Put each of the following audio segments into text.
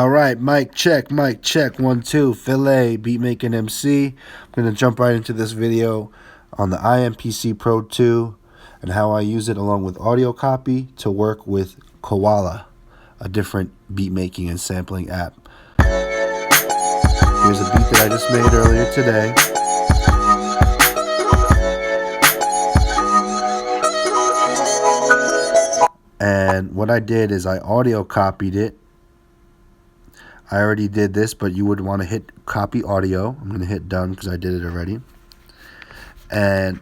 Alright, mic check, 1 2, Filet, beat making MC. I'm going to jump right into this video on the iMPC Pro 2 and how I use it along with AudioCopy to work with KOALA, a different beat making and sampling app. Here's a beat that I just made earlier today. And what I did is I audio copied it. I already did this, but you would want to hit copy audio. I'm going to hit done because I did it already. And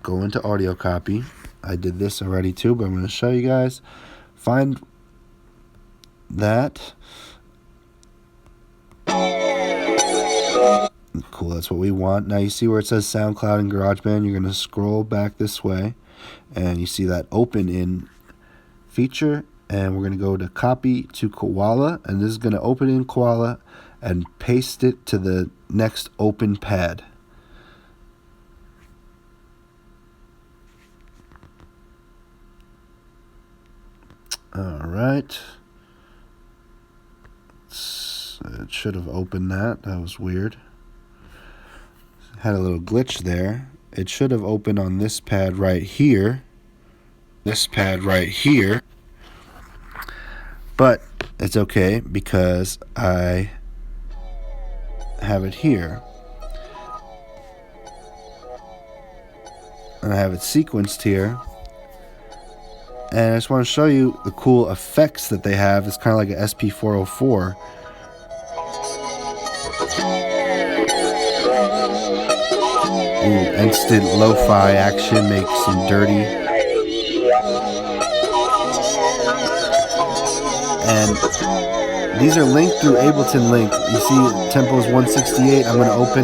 go into audio copy. I did this already too, but I'm going to show you guys. Find that. Cool, that's what we want. Now you see where it says SoundCloud and GarageBand. You're going to scroll back this way. And you see that open in feature. And we're going to go to copy to KOALA, and this is going to open in KOALA and paste it to the next open pad. Alright. It should have opened that. That was weird. Had a little glitch there. It should have opened on this pad right here. This pad right here. But it's okay because I have it here. And I have it sequenced here. And I just want to show you the cool effects that they have. It's kind of like an SP404. Ooh, instant lo-fi action makes them dirty. And these are linked through Ableton Link. You see tempo is 168. I'm going to open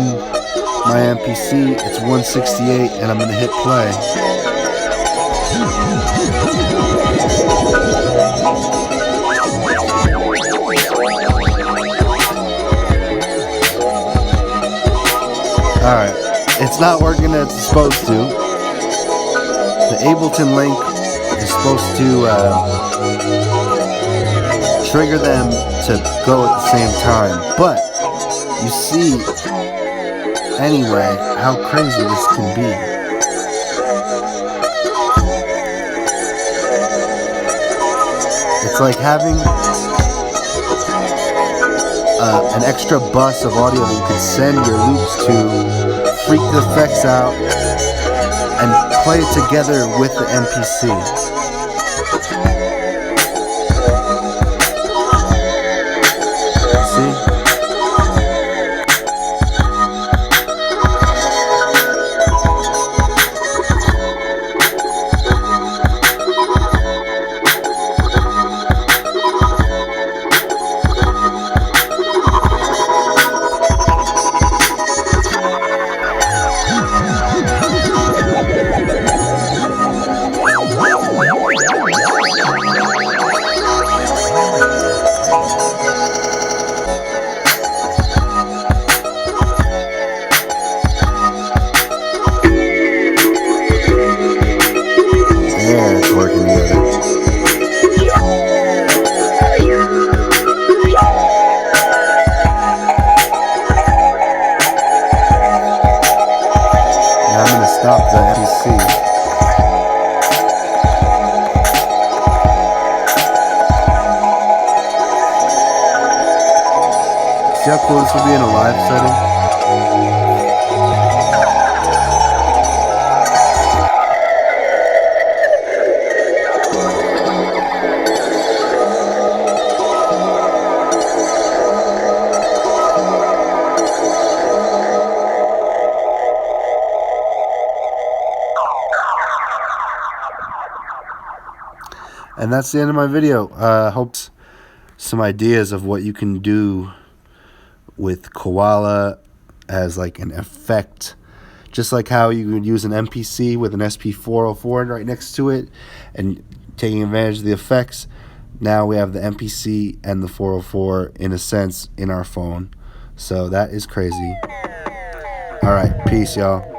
my MPC. It's 168 and I'm going to hit play. Alright, it's not working as it's supposed to. The Ableton Link is supposed to trigger them to go at the same time, but you see anyway how crazy this can be. It's like having an extra bus of audio that you can send your loops to, freak the effects out, and play it together with the MPC. Stop the MPC. See how cool this will be in a live setting? And that's the end of my video. Hope some ideas of what you can do with KOALA as like an effect. Just like how you would use an MPC with an SP404 right next to it and taking advantage of the effects. Now we have the MPC and the 404 in a sense in our phone. So that is crazy. Alright, peace y'all.